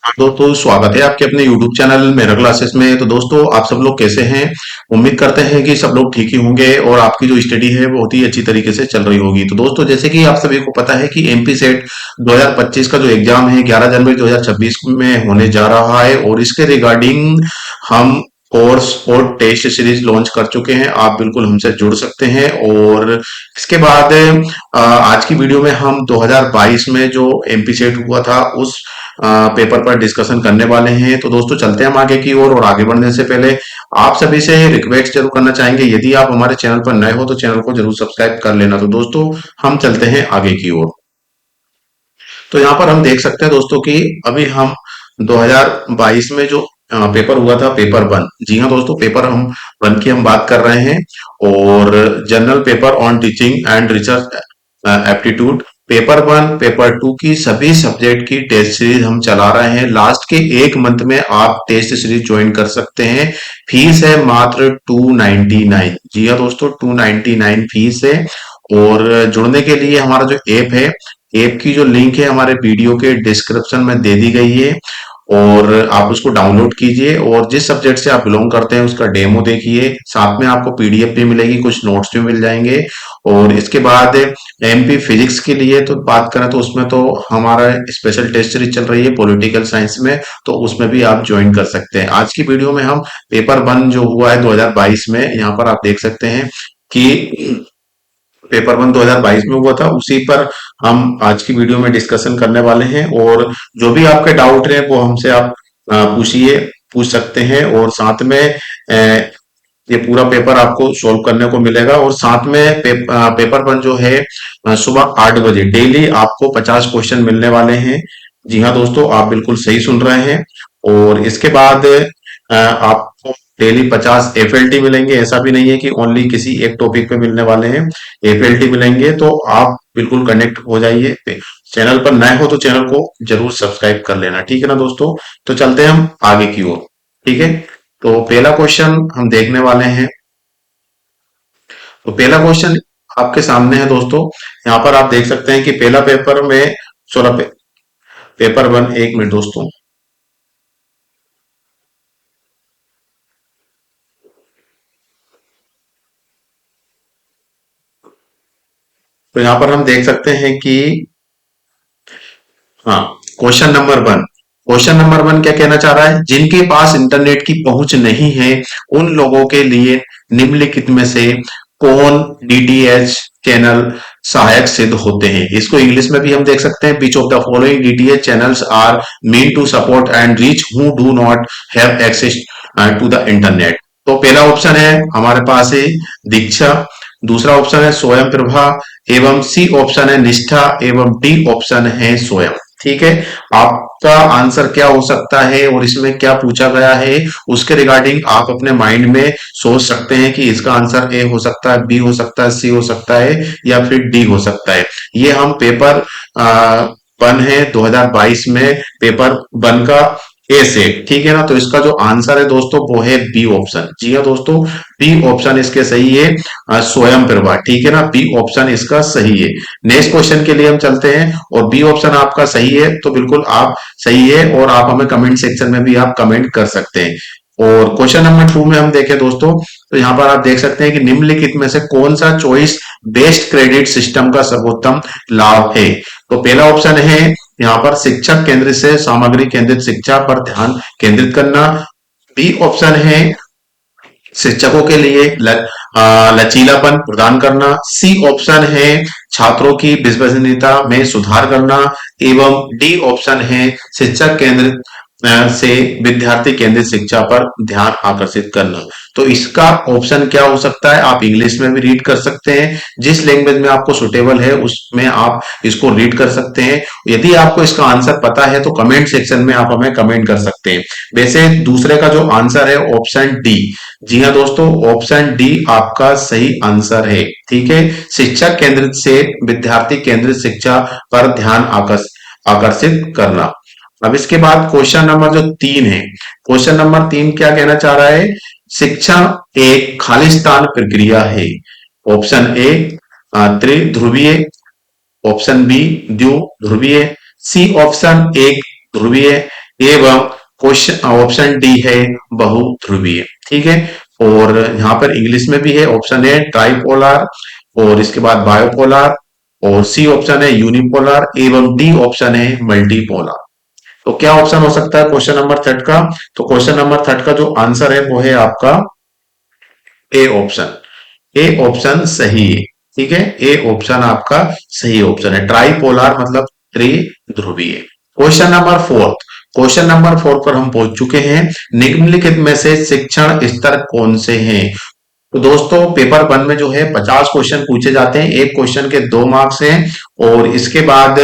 हाँ दोस्तों, स्वागत है आपके अपने YouTube चैनल मेरा क्लासेस में। तो दोस्तों, आप सब लोग कैसे हैं? उम्मीद करते हैं कि सब लोग ठीक ही होंगे और आपकी जो स्टडी है बहुत ही अच्छी तरीके से चल रही होगी। तो दोस्तों, जैसे कि आप सभी को पता है कि एमपी सेट 2025 का जो एग्जाम है 11 जनवरी 2026 में होने जा रहा है और इसके रिगार्डिंग हम कोर्स और टेस्ट सीरीज लॉन्च कर चुके हैं। आप बिल्कुल हमसे जुड़ सकते हैं। और इसके बाद आज की वीडियो में हम 2022 में जो एमपी सेट हुआ था उस पेपर पर डिस्कशन करने वाले हैं। तो दोस्तों, चलते हैं हम आगे की ओर। और आगे बढ़ने से पहले आप सभी से रिक्वेस्ट जरूर करना चाहेंगे, यदि आप हमारे चैनल पर नए हो तो चैनल को जरूर सब्सक्राइब कर लेना। तो दोस्तों, हम चलते हैं आगे की ओर। तो यहाँ पर हम देख सकते हैं दोस्तों कि अभी हम 2022 में जो पेपर हुआ था, पेपर वन। जी हाँ दोस्तों, पेपर हम वन की हम बात कर रहे हैं। और general paper on teaching and research aptitude paper one paper two की सभी सब्जेक्ट की टेस्ट सीरीज हम चला रहे हैं। लास्ट के एक मंथ में आप टेस्ट सीरीज ज्वाइन कर सकते हैं। फीस है मात्र 299। जी हाँ दोस्तों, 299 फीस है। और जुड़ने के लिए हमारा जो ऐप है, ऐप की जो लिंक है हमारे वीडियो के डिस्क्रिप्शन में दे दी गई है। और आप उसको डाउनलोड कीजिए और जिस सब्जेक्ट से आप बिलोंग करते हैं उसका डेमो देखिए। साथ में आपको पीडीएफ भी मिलेगी, कुछ नोट्स भी मिल जाएंगे। और इसके बाद एमपी फिजिक्स के लिए तो बात करें तो उसमें तो हमारा स्पेशल टेस्ट सीरीज चल रही है पॉलिटिकल साइंस में, तो उसमें भी आप ज्वाइन कर सकते हैं। आज की वीडियो में हम पेपर वन जो हुआ है 2022 में, यहाँ पर आप देख सकते हैं कि पेपर वन 2022 में हुआ था, उसी पर हम आज की वीडियो में डिस्कशन करने वाले हैं। और जो भी आपके डाउट है वो हमसे आप पूछिए, पूछ सकते हैं। और साथ में ये पूरा पेपर आपको सोल्व करने को मिलेगा। और साथ में पेपर वन जो है सुबह 8 बजे डेली आपको 50 क्वेश्चन मिलने वाले हैं। जी हाँ दोस्तों, आप बिल्कुल सही सुन रहे हैं। और इसके बाद आपको डेली 50 एफएलटी मिलेंगे। ऐसा भी नहीं है कि ओनली किसी एक टॉपिक पे मिलने वाले हैं, एफएलटी मिलेंगे। तो आप बिल्कुल कनेक्ट हो जाइए। चैनल पर नए हो तो चैनल को जरूर सब्सक्राइब कर लेना, ठीक है ना दोस्तों? तो चलते हैं हम आगे की ओर। ठीक है, तो पहला क्वेश्चन हम देखने वाले हैं। तो पहला क्वेश्चन आपके सामने है दोस्तों। यहाँ पर आप देख सकते हैं कि पहला पेपर में पेपर वन, एक मिनट दोस्तों। तो यहाँ पर हम देख सकते हैं कि हाँ, question number one. Question number one क्या कहना चाह रहा है? जिनके पास इंटरनेट की पहुंच नहीं है उन लोगों के लिए निम्नलिखित में से कौन डीटीएच चैनल सहायक सिद्ध होते हैं? इसको इंग्लिश में भी हम देख सकते हैं। Which of the following DTH channels are meant to support and reach who do not have access to the internet? तो पहला ऑप्शन है हमारे पास है दीक्षा, दूसरा ऑप्शन है स्वयं प्रभा, एवं सी ऑप्शन है निष्ठा, एवं डी ऑप्शन है स्वयं। ठीक है, आपका आंसर क्या हो सकता है और इसमें क्या पूछा गया है उसके रिगार्डिंग आप अपने माइंड में सोच सकते हैं कि इसका आंसर ए हो सकता है, बी हो सकता है, सी हो सकता है या फिर डी हो सकता है। ये हम पेपर वन है 2022 में, पेपर वन का ए से, ठीक है ना? तो इसका जो आंसर है दोस्तों वो है बी ऑप्शन। जी हाँ दोस्तों, बी ऑप्शन इसके सही है, स्वयं प्रभा। ठीक है ना, बी ऑप्शन इसका सही है। नेक्स्ट क्वेश्चन के लिए हम चलते हैं। और बी ऑप्शन आपका सही है तो बिल्कुल आप सही है, और आप हमें कमेंट सेक्शन में भी आप कमेंट कर सकते हैं। और क्वेश्चन नंबर टू में हम देखें दोस्तों, तो यहाँ पर आप देख सकते हैं कि निम्नलिखित में से कौन सा चॉइस बेस्ड क्रेडिट सिस्टम का सर्वोत्तम लाभ है? तो पहला ऑप्शन है यहाँ पर शिक्षक केंद्रित से सामग्री केंद्रित शिक्षा पर ध्यान केंद्रित करना। बी ऑप्शन है शिक्षकों के लिए लचीलापन प्रदान करना। सी ऑप्शन है छात्रों की विश्वसनीयता में सुधार करना। एवं डी ऑप्शन है शिक्षक केंद्रित से विद्यार्थी केंद्रित शिक्षा पर ध्यान आकर्षित करना। तो इसका ऑप्शन क्या हो सकता है? आप इंग्लिश में भी रीड कर सकते हैं, जिस लैंग्वेज में आपको सुटेबल है उसमें आप इसको रीड कर सकते हैं। यदि आपको इसका आंसर पता है तो कमेंट सेक्शन में आप हमें कमेंट कर सकते हैं। वैसे दूसरे का जो आंसर है ऑप्शन डी। जी हाँ दोस्तों, ऑप्शन डी आपका सही आंसर है। ठीक है, शिक्षक केंद्रित से विद्यार्थी केंद्रित शिक्षा पर ध्यान आकर्षित करना। अब इसके बाद क्वेश्चन नंबर जो तीन है, क्वेश्चन नंबर तीन क्या कहना चाह रहा है? शिक्षा एक खालिस्तान प्रक्रिया है। ऑप्शन ए त्रिध्रुवीय, ऑप्शन बी द्विध्रुवीय, सी ऑप्शन एक ध्रुवीय, एवं क्वेश्चन ऑप्शन डी है बहुध्रुवीय। ठीक है। और यहाँ पर इंग्लिश में भी है, ऑप्शन है ट्राइपोलर, और इसके बाद बायोपोलर, और सी ऑप्शन है यूनिपोलर, एवं डी ऑप्शन है मल्टीपोलर। तो क्या ऑप्शन हो सकता है क्वेश्चन नंबर थर्ड का? तो क्वेश्चन नंबर थर्ड का जो आंसर है वो है आपका ए ऑप्शन। ए ऑप्शन सही है। ठीक है, ए ऑप्शन आपका सही ऑप्शन है, ट्राइपोलर मतलब त्रिध्रुवीय। Question number fourth, question number four पर हम पहुंच चुके हैं। निम्नलिखित में से शिक्षण स्तर कौन से हैं? तो दोस्तों पेपर वन में जो है 50 क्वेश्चन पूछे जाते हैं, एक क्वेश्चन के 2 मार्क्स हैं, और इसके बाद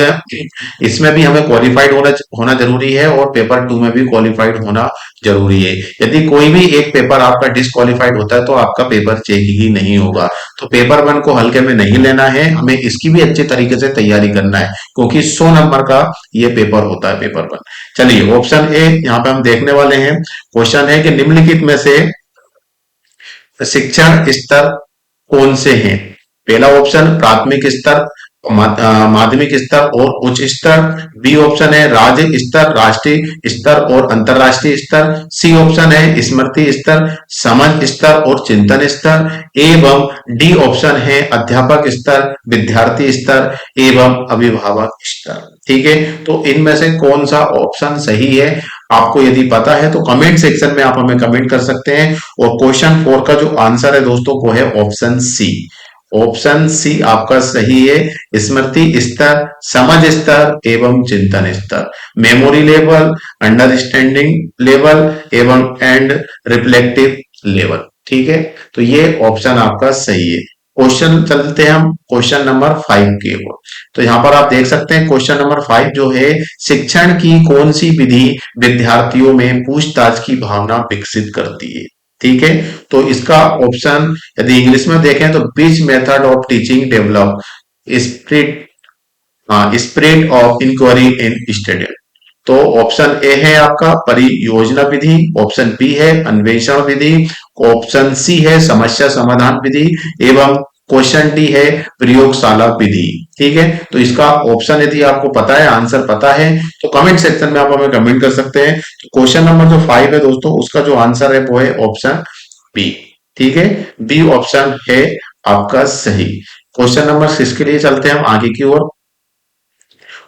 इसमें भी हमें क्वालिफाइड होना होना जरूरी है, और पेपर टू में भी क्वालिफाइड होना जरूरी है। यदि कोई भी एक पेपर आपका डिस्क्वालिफाइड होता है तो आपका पेपर चेक ही नहीं होगा। तो पेपर वन को हल्के में नहीं लेना है, हमें इसकी भी अच्छे तरीके से तैयारी करना है, क्योंकि 100 नंबर का ये पेपर होता है, पेपर वन। चलिए ऑप्शन ए यहाँ पे हम देखने वाले हैं। क्वेश्चन है कि निम्नलिखित में से शिक्षण स्तर कौन से हैं? पहला ऑप्शन प्राथमिक स्तर, माध्यमिक स्तर और उच्च स्तर। बी ऑप्शन है राज्य स्तर, राष्ट्रीय स्तर और अंतरराष्ट्रीय स्तर। सी ऑप्शन है स्मृति स्तर, समझ स्तर और चिंतन स्तर। एवं डी ऑप्शन है अध्यापक स्तर, विद्यार्थी स्तर एवं अभिभावक स्तर। ठीक है, तो इनमें से कौन सा ऑप्शन सही है? आपको यदि पता है तो कमेंट सेक्शन में आप हमें कमेंट कर सकते हैं। और क्वेश्चन फोर का जो आंसर है दोस्तों वो है ऑप्शन सी। ऑप्शन सी आपका सही है, स्मृति स्तर, समझ स्तर एवं चिंतन स्तर, मेमोरी लेवल, अंडरस्टैंडिंग लेवल एवं एंड रिफ्लेक्टिव लेवल। ठीक है, तो ये ऑप्शन आपका सही है। क्वेश्चन चलते हैं हम क्वेश्चन नंबर 5 की ओर। तो यहाँ पर आप देख सकते हैं क्वेश्चन नंबर 5 जो है, शिक्षण की कौन सी विधि विद्यार्थियों में पूछताछ की भावना विकसित करती है? ठीक है, तो इसका ऑप्शन यदि इंग्लिश में देखें तो बीच method of teaching develop spirit, spirit of inquiry in study. तो ऑप्शन ए है आपका परियोजना विधि, ऑप्शन बी है अन्वेषण विधि, ऑप्शन सी है समस्या समाधान विधि, एवं क्वेश्चन डी है प्रयोगशाला विधि। ठीक है, तो इसका ऑप्शन यदि आपको पता है, आंसर पता है, तो कमेंट सेक्शन में आप हमें कमेंट कर सकते हैं। तो क्वेश्चन नंबर जो 5 है दोस्तों, उसका जो आंसर है वो है ऑप्शन बी। ठीक है, बी ऑप्शन है आपका सही। क्वेश्चन नंबर 6 के लिए चलते हैं हम आगे की ओर।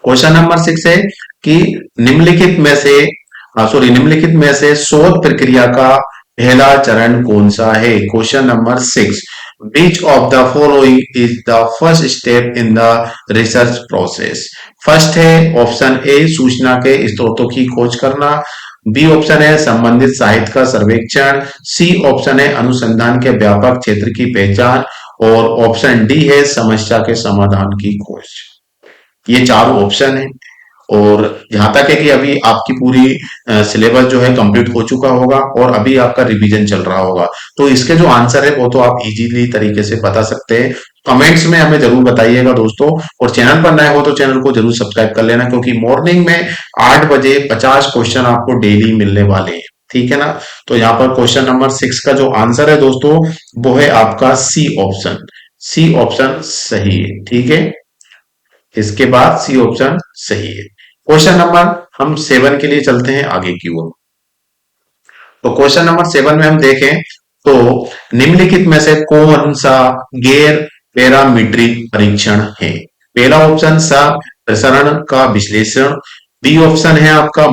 क्वेश्चन नंबर 6 है कि निम्नलिखित में से निम्नलिखित में से शोध प्रक्रिया का पहला चरण कौन सा है? Question number 6, which of the following is the first step in the research process? First है ऑप्शन ए सूचना के स्रोतों की खोज करना, बी ऑप्शन है संबंधित साहित्य का सर्वेक्षण, सी ऑप्शन है अनुसंधान के व्यापक क्षेत्र की पहचान, और ऑप्शन डी है समस्या के समाधान की खोज। ये चार ऑप्शन है, और जहां तक है कि अभी आपकी पूरी सिलेबस जो है कंप्लीट हो चुका होगा और अभी आपका रिवीजन चल रहा होगा, तो इसके जो आंसर है वो तो आप इजीली तरीके से बता सकते हैं। कमेंट्स में हमें जरूर बताइएगा दोस्तों, और चैनल पर नए हो तो चैनल को जरूर सब्सक्राइब कर लेना, क्योंकि मॉर्निंग में 8 बजे 50 क्वेश्चन आपको डेली मिलने वाले हैं। ठीक है ना? तो यहाँ पर क्वेश्चन नंबर 6 का जो आंसर है दोस्तों वो है आपका सी ऑप्शन। सी ऑप्शन सही है। ठीक है, इसके बाद सी ऑप्शन सही है। क्वेश्चन नंबर हम 7 के लिए चलते हैं आगे की ओर। तो क्वेश्चन नंबर 7 में हम देखें तो निम्नलिखित में से कौन सा गैर पैरामीट्रिक परीक्षण है? पहला ऑप्शन सा प्रसरण का विश्लेषण, बी ऑप्शन है आपका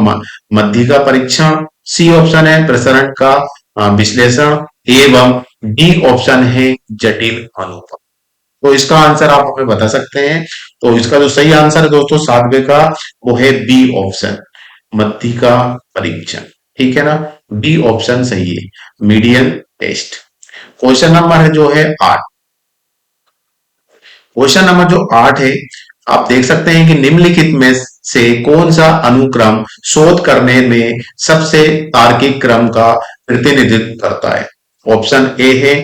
मध्यिका परीक्षण, सी ऑप्शन है प्रसरण का विश्लेषण, एवं डी ऑप्शन है जटिल अनुपात। तो इसका आंसर आप हमें बता सकते हैं। तो इसका जो सही आंसर है दोस्तों 7वें का वो है बी ऑप्शन, मध्यिका परीक्षण। ठीक है ना? बी ऑप्शन सही है, मीडियन टेस्ट। क्वेश्चन नंबर है जो है 8। क्वेश्चन नंबर जो 8 है, आप देख सकते हैं कि निम्नलिखित में से कौन सा अनुक्रम शोध करने में सबसे तार्किक क्रम का प्रतिनिधित्व करता है? ऑप्शन ए है,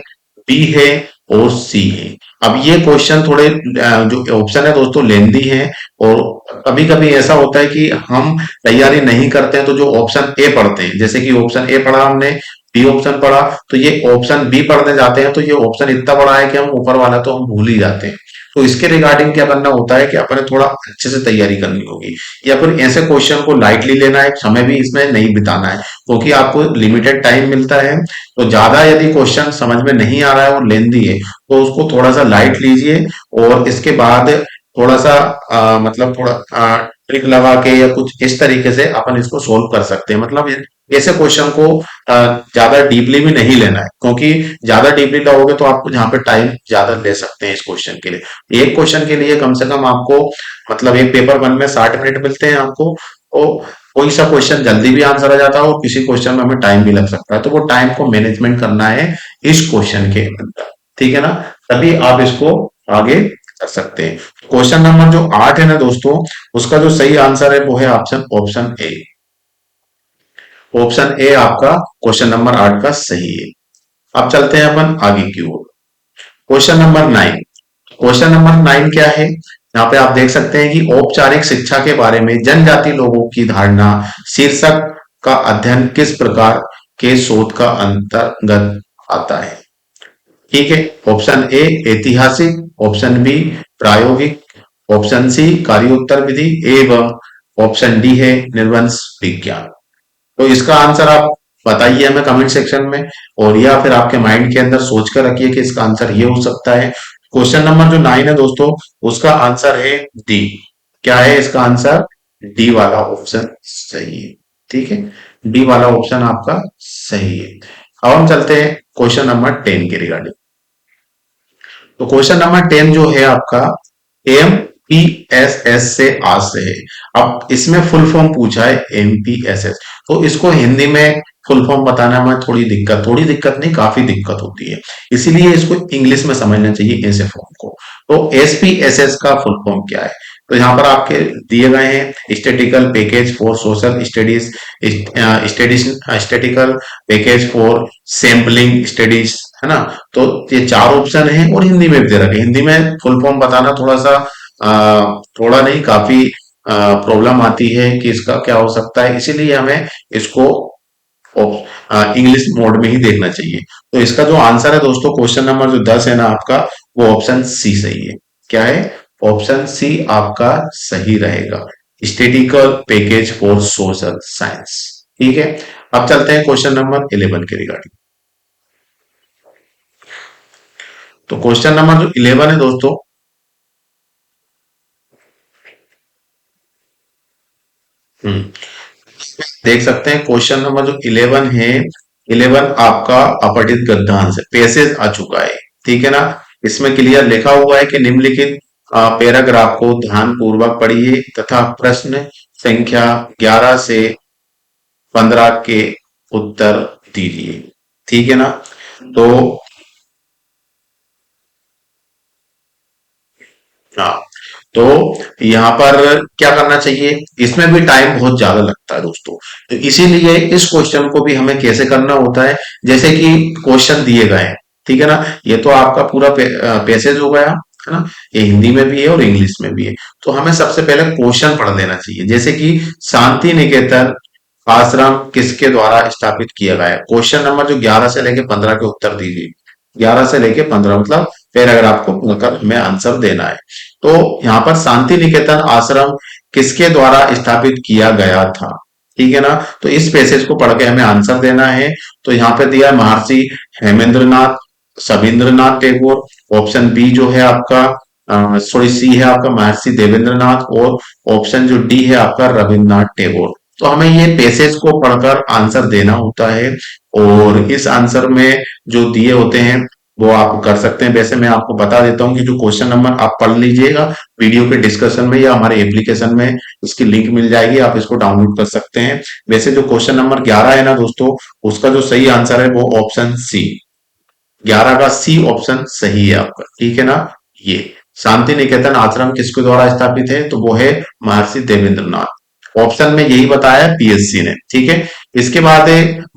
बी है और सी है। अब ये क्वेश्चन थोड़े जो ऑप्शन है दोस्तों लेंदी है, और कभी कभी ऐसा होता है कि हम तैयारी नहीं करते हैं तो जो ऑप्शन ए पढ़ते हैं, जैसे कि ऑप्शन ए पढ़ा हमने, बी ऑप्शन पढ़ा, तो ये ऑप्शन बी पढ़ने जाते हैं तो ये ऑप्शन इतना बड़ा है कि हम ऊपर वाला तो हम भूल ही जाते हैं। तो इसके रिगार्डिंग क्या करना होता है कि अपने थोड़ा अच्छे से तैयारी करनी होगी, या फिर ऐसे क्वेश्चन को लाइटली लेना है, समय भी इसमें नहीं बिताना है, क्योंकि आपको लिमिटेड टाइम मिलता है। तो ज्यादा यदि क्वेश्चन समझ में नहीं आ रहा है और लेंदी है, तो उसको थोड़ा सा लाइट लीजिए, और इसके बाद थोड़ा सा मतलब थोड़ा ट्रिक लगा के या कुछ इस तरीके से अपन इसको सोल्व कर सकते हैं। मतलब ऐसे क्वेश्चन को ज्यादा डीपली भी नहीं लेना है, क्योंकि ज्यादा डीपली लोगे तो आपको यहाँ पे टाइम ज्यादा ले सकते हैं इस क्वेश्चन के लिए। एक क्वेश्चन के लिए कम से कम आपको, मतलब एक पेपर वन में 60 मिनट मिलते हैं आपको, तो कोई सा क्वेश्चन जल्दी भी आंसर आ जाता है और किसी क्वेश्चन में हमें टाइम भी लग सकता है। तो वो टाइम को मैनेजमेंट करना है इस क्वेश्चन के अंदर, ठीक है ना, तभी आप इसको आगे कर सकते हैं। क्वेश्चन नंबर जो 8 है ना दोस्तों, उसका जो सही आंसर है वो है option option A. Option A आपका क्वेश्चन नंबर 8 का सही है। अब चलते हैं अपन आगे की ओर। Question number 9। क्वेश्चन नंबर 9 क्या है, यहाँ पे आप देख सकते हैं कि औपचारिक शिक्षा के बारे में जनजाति लोगों की धारणा शीर्षक का अध्ययन किस प्रकार के शोध का अंतर्गत आता है। ठीक है, ऑप्शन ए ऐतिहासिक, ऑप्शन बी प्रायोगिक, ऑप्शन सी कार्योत्तर विधि, एवं ऑप्शन डी है निर्वंश विज्ञान। तो इसका आंसर आप बताइए हमें कमेंट सेक्शन में, और या फिर आपके माइंड के अंदर सोच कर रखिए कि इसका आंसर ये हो सकता है। क्वेश्चन नंबर जो 9 है दोस्तों, उसका आंसर है डी। क्या है इसका आंसर? डी वाला ऑप्शन सही है। ठीक है, डी वाला ऑप्शन आपका सही है। अब हम चलते हैं क्वेश्चन नंबर 10 के रिगार्डिंग। तो क्वेश्चन नंबर 10 जो है आपका एमपीएसएस से आज से है। अब इसमें फुल फॉर्म पूछा है एमपीएसएस, तो इसको हिंदी में फुल फॉर्म बताना में थोड़ी दिक्कत नहीं, काफी दिक्कत होती है, इसीलिए इसको इंग्लिश में समझना चाहिए ऐसे फॉर्म को। तो एसपीएसएस का फुल फॉर्म क्या है? तो यहाँ पर आपके दिए गए हैं statistical package for social studies, statistical package for sampling studies, है ना। तो ये चार ऑप्शन है और हिंदी में भी दे रखे। हिंदी में फुल फॉर्म बताना थोड़ा सा थोड़ा नहीं, काफी प्रॉब्लम आती है कि इसका क्या हो सकता है, इसीलिए हमें इसको इंग्लिश मोड में ही देखना चाहिए। तो इसका जो आंसर है दोस्तों, क्वेश्चन नंबर जो 10 है ना आपका, वो ऑप्शन सी सही है। क्या है? ऑप्शन सी आपका सही रहेगा, statistical package for social science. ठीक है, अब चलते हैं क्वेश्चन नंबर 11 के रिगार्डिंग। तो क्वेश्चन नंबर जो 11 है दोस्तों, देख सकते हैं क्वेश्चन नंबर जो 11 है, 11 आपका अपठित गद्यांश है, पैसेज आ चुका है। ठीक है ना, इसमें क्लियर लिखा हुआ है कि निम्नलिखित पैराग्राफ को ध्यान पूर्वक पढ़िए तथा प्रश्न संख्या 11 से 15 के उत्तर दीजिए। ठीक है ना, तो हाँ, तो यहाँ पर क्या करना चाहिए, इसमें भी टाइम बहुत ज्यादा लगता है दोस्तों। तो इसीलिए इस क्वेश्चन को भी हमें कैसे करना होता है, जैसे कि क्वेश्चन दिए गए हैं, ठीक है ना, ये तो आपका पूरा पैसेज हो गया, है ना, ये हिंदी में भी है और इंग्लिश में भी है। तो हमें सबसे पहले क्वेश्चन पढ़ लेना चाहिए, जैसे कि शांति निकेतन आश्रम किसके द्वारा स्थापित किया गया है। क्वेश्चन नंबर जो 11 से लेके 15 के उत्तर दीजिए। 11 से लेके 15 मतलब पैराग्राफ को पढ़कर हमें आंसर देना है। तो यहाँ पर शांति निकेतन आश्रम किसके द्वारा स्थापित किया गया था, ठीक है ना। तो इस पैसेज को पढ़ के हमें आंसर देना है। तो यहाँ पे दिया महर्षि हेमेंद्रनाथ सविंद्रनाथ टैगोर। ऑप्शन बी जो है आपका सॉरी सी है आपका महर्षि देवेंद्रनाथ, और ऑप्शन जो डी है आपका रविन्द्रनाथ टैगोर। तो हमें ये पैसेज को पढ़कर आंसर देना होता है, और इस आंसर में जो दिए होते हैं वो आप कर सकते हैं। वैसे मैं आपको बता देता हूँ कि जो क्वेश्चन नंबर आप पढ़ लीजिएगा वीडियो के डिस्कशन में या हमारे एप्लीकेशन में, इसकी लिंक मिल जाएगी, आप इसको डाउनलोड कर सकते हैं। वैसे जो क्वेश्चन नंबर 11 है ना दोस्तों, उसका जो सही आंसर है वो ऑप्शन सी, 11 का सी ऑप्शन सही है आपका। ठीक है ना, ये शांति निकेतन आश्रम किसके द्वारा स्थापित है, तो वो है महर्षि देवेंद्रनाथ। ऑप्शन में यही बताया पीएससी ने। ठीक है, इसके बाद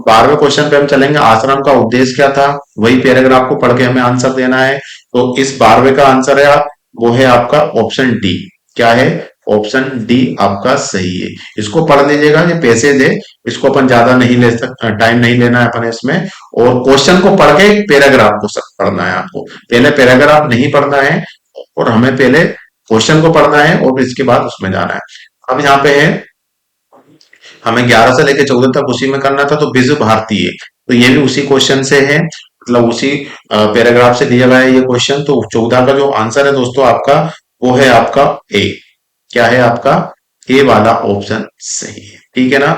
12वें क्वेश्चन पे हम चलेंगे। आश्रम का उद्देश्य क्या था, वही पैराग्राफ को पढ़ के हमें आंसर देना है। तो इस 12वें का आंसर है वो है आपका ऑप्शन डी। क्या है? ऑप्शन डी आपका सही है। इसको पढ़ लीजिएगा, ये पैसेज है, इसको अपन ज्यादा नहीं ले सकते, टाइम नहीं लेना है अपन इसमें। और क्वेश्चन को पढ़ के पैराग्राफ को सब पढ़ना है आपको, पहले पैराग्राफ नहीं पढ़ना है, और हमें पहले क्वेश्चन को पढ़ना है और इसके बाद उसमें जाना है। अब यहाँ पे है, हमें 11 से लेकर 14 तक उसी में करना था, तो विश्व भारती है, तो ये भी उसी क्वेश्चन से है, मतलब उसी पैराग्राफ से दिया गया है ये क्वेश्चन। तो 14 का जो आंसर है दोस्तों आपका, वो है आपका ए। क्या है आपका? ए वाला ऑप्शन सही है, ठीक है ना।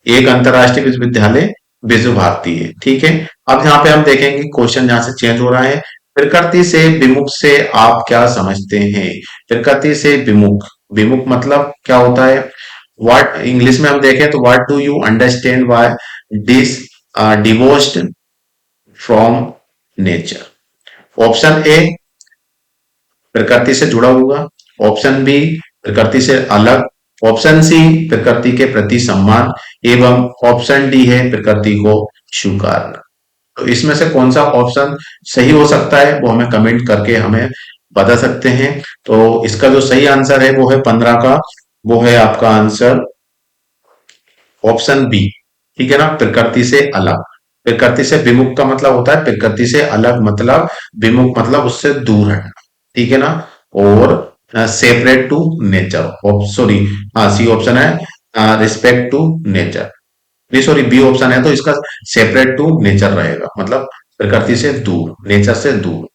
एक अंतरराष्ट्रीय विश्वविद्यालय विश्व भारती है, ठीक है। अब यहाँ पे हम देखेंगे क्वेश्चन यहाँ से चेंज हो रहा है। प्रकृति से विमुख से आप क्या समझते हैं? प्रकृति से विमुख, विमुख मतलब क्या होता है? व्हाट, इंग्लिश में हम देखें तो what do you understand by this divorced from nature? Option A प्रकृति से जुड़ा हुआ, ऑप्शन बी प्रकृति से अलग, ऑप्शन सी प्रकृति के प्रति सम्मान, एवं ऑप्शन डी है प्रकृति को स्वीकारना। तो इसमें से कौन सा ऑप्शन सही हो सकता है वो हमें कमेंट करके हमें बता सकते हैं। तो इसका जो सही आंसर है वो है 15 का, वो है आपका आंसर ऑप्शन बी, ठीक है ना, प्रकृति से अलग। प्रकृति से विमुख का मतलब होता है प्रकृति से अलग, मतलब विमुख मतलब उससे दूर हटना, ठीक है ना। और सेपरेट टू नेचर, सॉरी, हाँ सी ऑप्शन है रिस्पेक्ट टू नेचर, नहीं सॉरी बी ऑप्शन है, तो इसका सेपरेट टू नेचर रहेगा, मतलब प्रकृति से दूर, नेचर से दूर।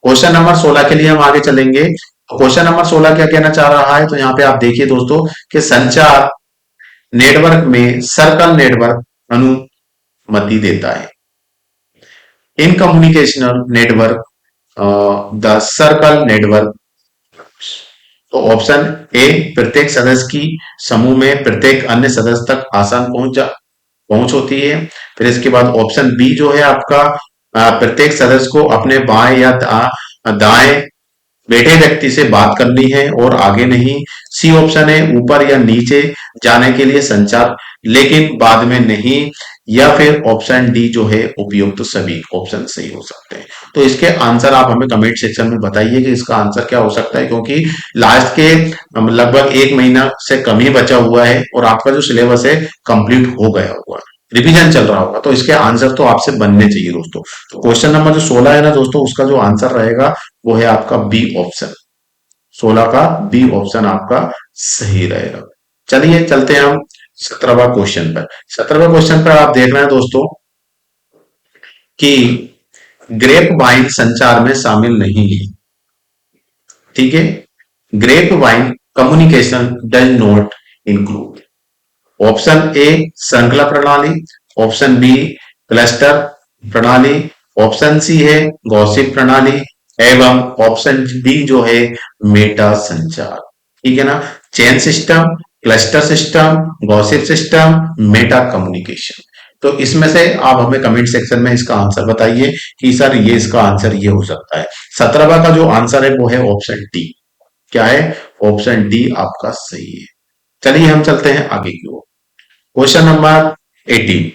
क्वेश्चन नंबर 16 के लिए हम आगे चलेंगे। क्वेश्चन नंबर 16 क्या कहना चाह रहा है, तो यहाँ पे आप देखिए दोस्तों कि संचार नेटवर्क में सर्कल नेटवर्क अनुमति देता है। इन communicational network the circle network. तो ऑप्शन ए प्रत्येक सदस्य की समूह में प्रत्येक अन्य सदस्य तक आसान पहुंच होती है। फिर इसके बाद ऑप्शन बी जो है आपका प्रत्येक सदस्य को अपने बाएं या दाएं बैठे व्यक्ति से बात करनी है और आगे नहीं। सी ऑप्शन है ऊपर या नीचे जाने के लिए संचार लेकिन बाद में नहीं। या फिर ऑप्शन डी जो है उपयुक्त, तो सभी ऑप्शन सही हो सकते हैं। तो इसके आंसर आप हमें कमेंट सेक्शन में बताइए कि इसका आंसर क्या हो सकता है, क्योंकि लास्ट के लगभग 1 महीना से कम ही बचा हुआ है और आपका जो सिलेबस है कंप्लीट हो गया हुआ है, रिवीजन चल रहा होगा, तो इसके आंसर तो आपसे बनने चाहिए दोस्तों। तो क्वेश्चन नंबर जो 16 है ना दोस्तों, उसका जो आंसर रहेगा वो है आपका बी ऑप्शन। 16 का बी ऑप्शन आपका सही रहेगा। चलिए चलते हैं हम 17वां क्वेश्चन पर। 17वें क्वेश्चन पर आप देख रहे हैं दोस्तों कि ग्रेप वाइन संचार में शामिल नहीं है, ठीक है। Grapevine communication does not include. Option A श्रृंखला प्रणाली, ऑप्शन बी क्लस्टर प्रणाली, ऑप्शन सी है गॉसिप प्रणाली, एवं ऑप्शन डी जो है मेटा संचार, ठीक है ना। Chain system, cluster system, gossip system, Meta communication. तो इसमें से आप हमें कमेंट सेक्शन में इसका आंसर बताइए कि सर ये इसका आंसर ये हो सकता है। 17वां का जो आंसर है वो है ऑप्शन डी। क्या है? ऑप्शन डी आपका सही है। चलिए हम चलते हैं आगे की ओर। Question number 18।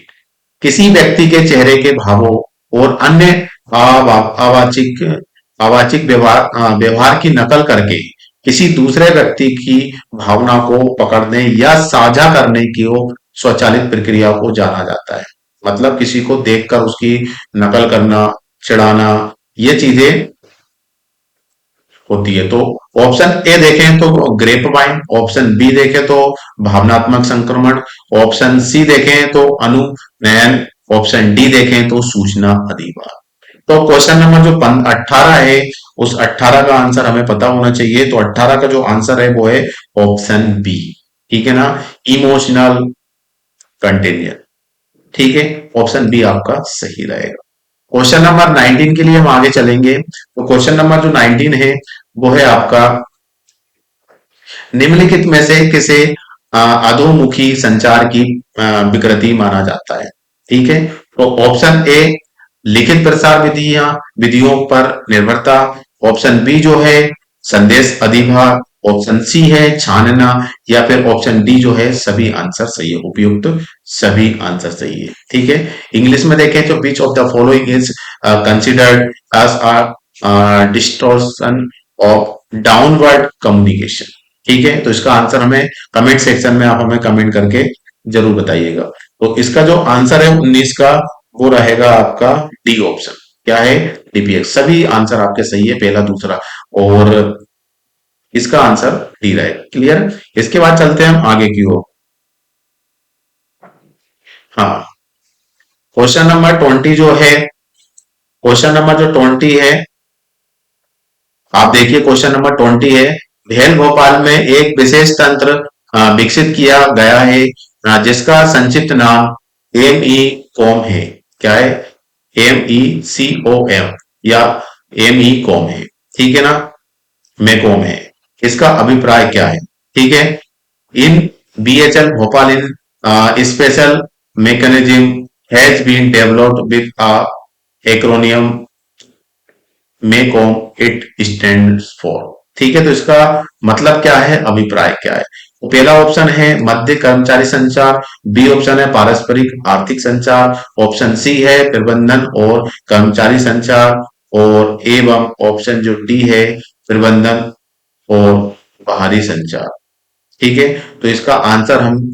किसी व्यक्ति के चेहरे के भावों और अन्य अवाचिक अवाचिक व्यवहार की नकल करके किसी दूसरे व्यक्ति की भावना को पकड़ने या साझा करने की वो स्वचालित प्रक्रिया को जाना जाता है। मतलब किसी को देखकर उसकी नकल करना, चिढ़ाना, ये चीजें होती है। तो ऑप्शन ए देखें तो ग्रेप वाइन, ऑप्शन बी देखें तो भावनात्मक संक्रमण, ऑप्शन सी देखें तो अनुनयन, ऑप्शन डी देखें तो सूचना अधिकार। तो क्वेश्चन नंबर जो 18 है, उस 18 का आंसर हमें पता होना चाहिए। तो 18 का जो आंसर है वो है ऑप्शन बी, ठीक है ना, इमोशनल कंटेनियन, ठीक है। ऑप्शन बी आपका सही रहेगा। क्वेश्चन नंबर 19 के लिए हम आगे चलेंगे। तो क्वेश्चन नंबर जो 19 है वो है आपका निम्नलिखित में से किसे अधोमुखी संचार की विकृति माना जाता है, ठीक है। तो ऑप्शन ए लिखित प्रसार विधियों पर निर्भरता, ऑप्शन बी जो है संदेश अधिभार, ऑप्शन सी है छानना, या फिर ऑप्शन डी जो है सभी आंसर सही है, उपयुक्त सभी आंसर सही है, ठीक है। इंग्लिश में देखें तो which of the following is considered as a distortion of downward communication, ठीक है। तो इसका आंसर हमें कमेंट सेक्शन में आप हमें कमेंट करके जरूर बताइएगा। तो इसका जो आंसर है 19 का, वो रहेगा आपका डी ऑप्शन। क्या है? डीपीएक्स। सभी आंसर आपके सही है, पहला दूसरा। और इसका आंसर डी रहेगा। क्लियर? इसके बाद चलते हैं हम आगे की ओर। हाँ, क्वेश्चन नंबर 20 जो है, क्वेश्चन नंबर जो 20 है, आप देखिए क्वेश्चन नंबर 20 है, भेल भोपाल में एक विशेष तंत्र विकसित किया गया है जिसका संक्षिप्त नाम एम ई कॉम है। क्या है? एम ई सी ओ एम या एम ई कॉम है। ठीक है ना? मेकॉम है। इसका अभिप्राय क्या है? ठीक है। In BHEL Bhopal in special mechanism has been developed with a acronym MECOM it stand for. ठीक है, तो इसका मतलब क्या है, अभिप्राय क्या है? तो पहला ऑप्शन है मध्य कर्मचारी संचार, बी ऑप्शन है पारस्परिक आर्थिक संचार, ऑप्शन सी है प्रबंधन और कर्मचारी संचार, और एवं ऑप्शन जो डी है प्रबंधन और बाहरी संचार। ठीक है, तो इसका आंसर हम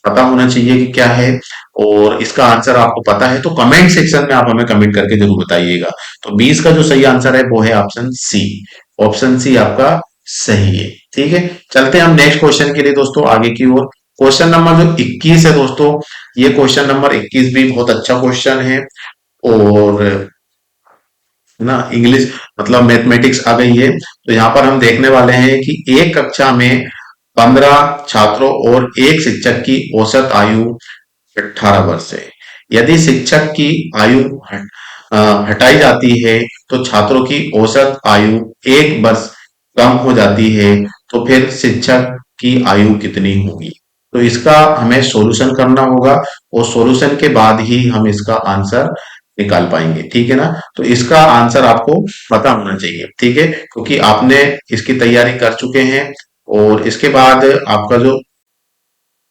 पता होना चाहिए कि क्या है, और इसका आंसर आपको पता है तो कमेंट सेक्शन में आप हमें कमेंट करके जरूर बताइएगा। तो 20 का जो सही आंसर है वो है ऑप्शन सी। ऑप्शन सी आपका सही है। ठीक है, चलते हैं हम नेक्स्ट क्वेश्चन के लिए दोस्तों आगे की ओर। क्वेश्चन नंबर जो 21 है दोस्तों, ये क्वेश्चन नंबर 21 भी बहुत अच्छा क्वेश्चन है, और ना इंग्लिश मतलब मैथमेटिक्स आ गई है। तो यहाँ पर हम देखने वाले हैं कि एक कक्षा में 15 छात्रों और एक शिक्षक की औसत आयु 18 वर्ष है। यदि शिक्षक की आयु हटाई जाती है तो छात्रों की औसत आयु 1 वर्ष कम हो जाती है, तो फिर शिक्षक की आयु कितनी होगी? तो इसका हमें सॉल्यूशन करना होगा, और सॉल्यूशन के बाद ही हम इसका आंसर निकाल पाएंगे। ठीक है ना? तो इसका आंसर आपको पता होना चाहिए। ठीक है, क्योंकि आपने इसकी तैयारी कर चुके हैं, और इसके बाद आपका जो,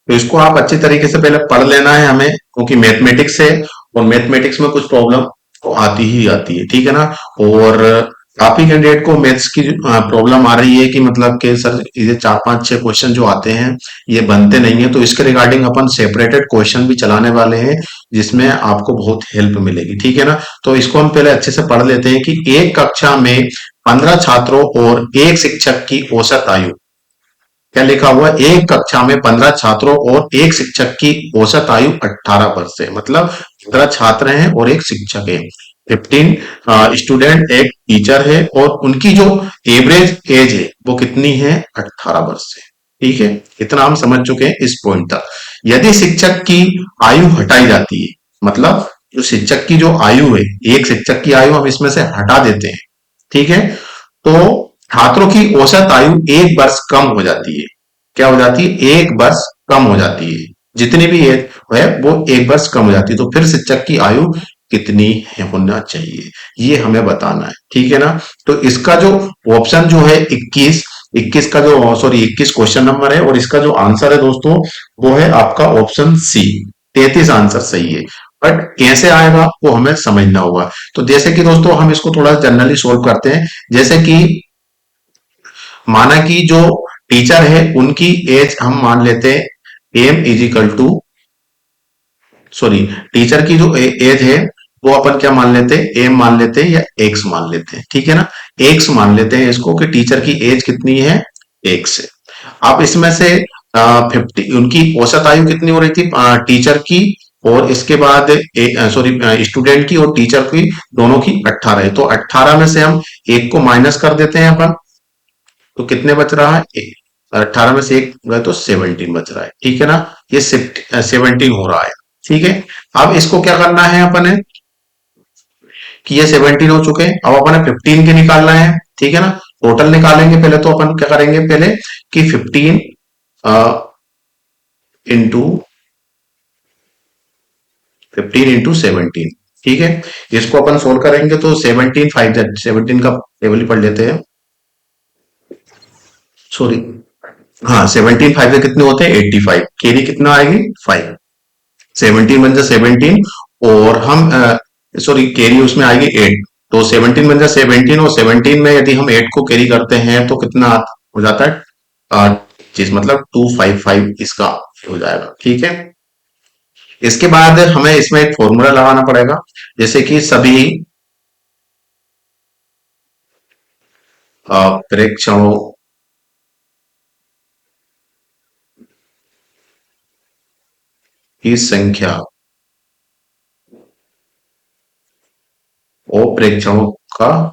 तो इसको आप अच्छे तरीके से पहले पढ़ लेना है हमें, क्योंकि मैथमेटिक्स है, और मैथमेटिक्स में कुछ प्रॉब्लम तो आती ही आती है। ठीक है ना? और काफी कैंडिडेट को मैथ्स की प्रॉब्लम आ रही है कि मतलब कि सर ये 4 5 6 क्वेश्चन जो आते हैं ये बनते नहीं है। तो इसके रिगार्डिंग अपन सेपरेटेड क्वेश्चन भी चलाने वाले हैं, जिसमें आपको बहुत हेल्प मिलेगी। ठीक है ना? तो इसको हम पहले अच्छे से पढ़ लेते हैं कि एक कक्षा में 15 छात्रों और एक शिक्षक की औसत आयु, क्या लिखा हुआ है, एक कक्षा में 15 छात्रों और एक शिक्षक की औसत आयु 18 वर्ष है। मतलब 15 छात्र हैं और एक शिक्षक है, 15 स्टूडेंट, एक टीचर है, और उनकी जो एवरेज एज है वो कितनी है, 18 वर्ष है। ठीक है, इतना हम समझ चुके हैं इस पॉइंट तक। यदि शिक्षक की आयु हटाई जाती है, मतलब जो शिक्षक की जो आयु है, एक शिक्षक की आयु हम इसमें से हटा देते हैं, ठीक है, तो छात्रों की औसत आयु 1 वर्ष कम हो जाती है। क्या हो जाती है, 1 वर्ष कम हो जाती है। जितनी भी एज है वो 1 वर्ष कम हो जाती है। तो फिर शिक्षक की आयु कितनी होना चाहिए, ये हमें बताना है। ठीक है ना? तो इसका जो ऑप्शन जो है 21, 21 का जो, सॉरी 21 क्वेश्चन नंबर है, और इसका जो आंसर है दोस्तों वो है आपका ऑप्शन सी, 33 आंसर सही है। बट कैसे आएगा वो हमें समझना होगा। तो जैसे कि दोस्तों हम इसको थोड़ा जनरली सोल्व करते हैं। जैसे कि माना कि जो टीचर है उनकी एज हम मान लेते हैं M is equal to, sorry, teacher की जो एज है वो अपन क्या मान लेते हैं, एम मान लेते हैं या एक्स मान लेते हैं। ठीक है ना? एक्स मान लेते हैं इसको, कि टीचर की एज कितनी है, एक्स है। आप इसमें से 50, उनकी औसत आयु कितनी हो रही थी टीचर की, और इसके बाद सॉरी स्टूडेंट की और टीचर की, दोनों की 18 है। तो 18 में से हम एक को माइनस कर देते हैं अपन, तो कितने बच रहा है, एक। 18 में से एक गए तो 17 बच रहा है। ठीक है ना? ये 17 हो रहा है। ठीक है, अब इसको क्या करना है अपन ने, कि ये 17 हो चुके हैं, अब अपन 15 के निकालना है। ठीक है ना? टोटल निकालेंगे पहले, तो अपन क्या करेंगे पहले, कि 15 इंटू 17। ठीक है, इसको अपन सोल्व करेंगे तो 17 5 17 का टेबल ही पढ़ लेते हैं, सॉरी, हाँ 17 5 से कितने होते हैं, 85, केरी कितना आएगी, 5, 17 बन जा 17, और हम सॉरी केरी उसमें आएगी 8, तो 17 बन जा 17, और 17 में यदि हम 8 को कैरी करते हैं तो कितना हो जाता है, चीज मतलब 255 इसका हो जाएगा। ठीक है, इसके बाद हमें इसमें एक फॉर्मूला लगाना पड़ेगा, जैसे कि सभी प्रेक्षणों की संख्या और प्रेक्षणों का,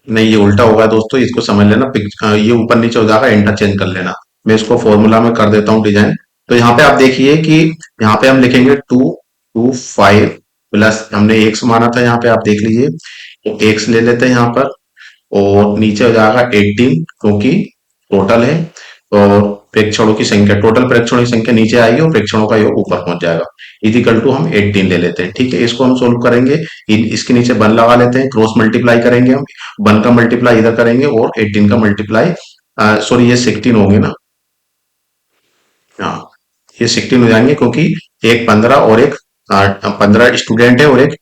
नहीं ये उल्टा होगा दोस्तों, इसको समझ लेना। ये ऊपर नीचे हो जाएगा, इंटरचेंज कर लेना। मैं इसको फॉर्मूला में कर देता हूँ डिजाइन। तो यहाँ पे आप देखिए कि यहाँ पे हम लिखेंगे 2 2 5 प्लस, हमने एक्स माना था, यहाँ पे आप देख लीजिए, तो एक्स ले लेते हैं यहाँ पर। और नीचे हो जाएगा 18, क्योंकि टोटल है। और प्रेक्षणों की संख्या, टोटल प्रेक्षणों की संख्या नीचे आएगी और प्रेक्षणों का योग ऊपर पहुंच जाएगा। इजिकल टू हम 18 ले लेते हैं, ठीक है। इसको हम सोल्व करेंगे, इसके नीचे 1 लगा लेते हैं, क्रॉस मल्टीप्लाई करेंगे हम। 1 का मल्टीप्लाई इधर करेंगे और 18 का मल्टीप्लाई, सॉरी ये 16 होंगे ना, हाँ ये 16 हो जाएंगे, क्योंकि एक 15 और एक 15 स्टूडेंट है और एक